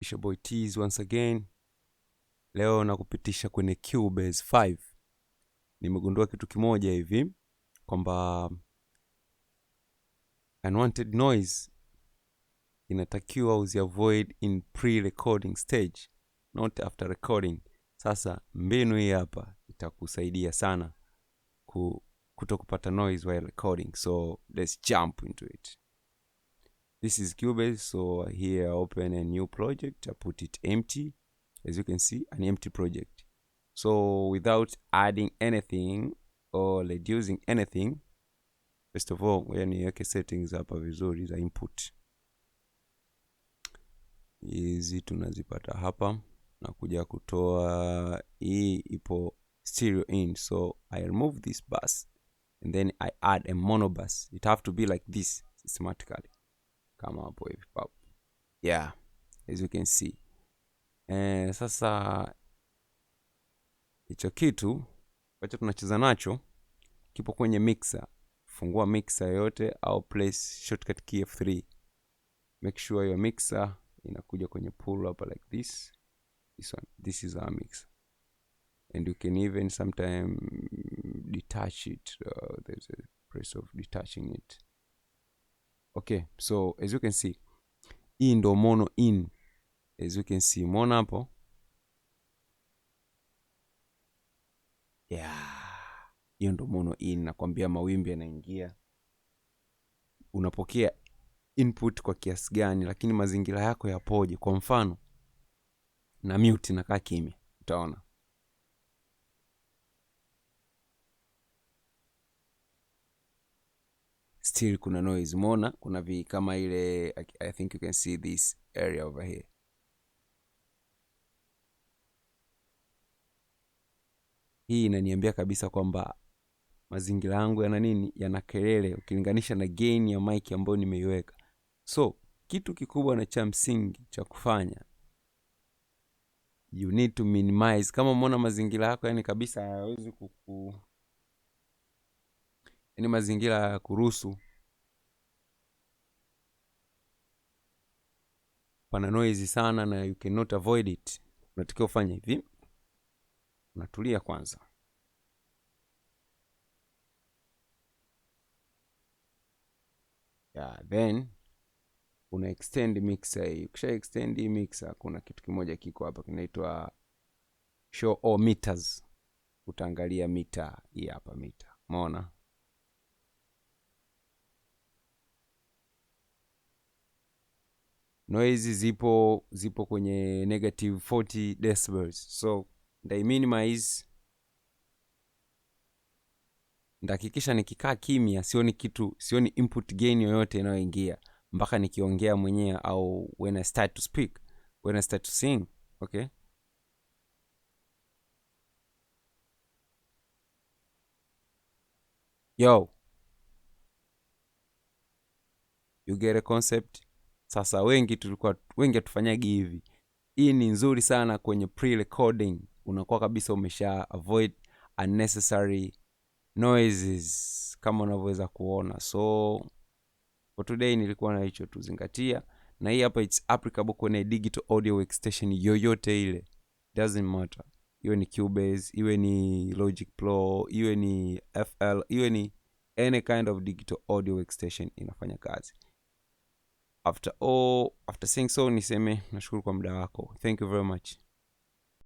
It's your boy Tease once again. Leo nakupitisha kwenye Cubase 5. Nimegundua kitu kimoja hivi kwamba unwanted noise inatakiwa uziavoid in pre-recording stage, not after recording. Sasa mbinu hii hapa itakusaidia sana kutokupata noise while recording. So let's jump into it. This is Cubase, so here I open a new project. I put it empty. As you can see, an empty project. So without adding anything or reducing anything, first of all, niweke settings hapa vizuri za input. Hizi tunazipata hapa na kuja kutoa hii ipo stereo in. So I remove this bus and then I add a mono bus. It have to be like this systematically. Kama hapo hivi pop. Yeah, as you can see. Sasa hicho kitu ambacho tunacheza nacho kipo kwenye mixer. Fungua mixer yote au place shortcut key F3. Make sure your mixer inakuja kwenye pull up like this. This one, this is our mixer. And you can even sometime detach it. There's a process of detaching it. Okay, so as you can see, hii ndo mono in. As you can see, mono hapo. Yeah, hiyo ndo mono in. Nakwambia mawimbi yanaingia. Unapokea input kwa kiasi gani, lakini mazingira yako yapoje. Kwa mfano na mute na kaa kimya, utaona still kuna noise. Umeona kuna kama ile, I think you can see this area over here. Hii inaniambia kabisa kwamba mazingira yangu yana nini, yana kelele ukilinganisha na gain ya mic ambayo nimeiweka. So kitu kikubwa na cha msingi cha kufanya, you need to minimize. Kama umeona mazingira yako yani kabisa hayawezi yani mazingira ya kuruhusu pana noise sana na you cannot avoid it, unatakiwa ufanye hivi. Unatulia kwanza. Yeah, then una extend mixer hii. Ukisha extend hii mixer, kuna kitu kimoja kiko hapa kinaitwa show all meters. Utaangalia mita hii hapa, mita. Umeona? Noise zipo kwenye negative 40 decibels. So ndai minimize. Ndahakikisha nikikaa kimya sioni input gain yoyote inayoingia mpaka nikiongea mwenyewe au when I start to speak, when I start to sing. Okay? Yo, you get a concept? Sasa wengi hatufanyagi hivi. Hii ni nzuri sana kwenye pre-recording. Unakuwa kabisa umesha avoid unnecessary noises kama unavyoweza kuona. So for today nilikuwa na hicho tuzingatia, na hii hapa it's applicable kwenye digital audio workstation yoyote ile, doesn't matter. Iwe ni Cubase, iwe ni Logic Pro, iwe ni FL, iwe ni any kind of digital audio workstation inafanya kazi. After saying so, niseme nashukuru kwa muda wako. Thank you very much.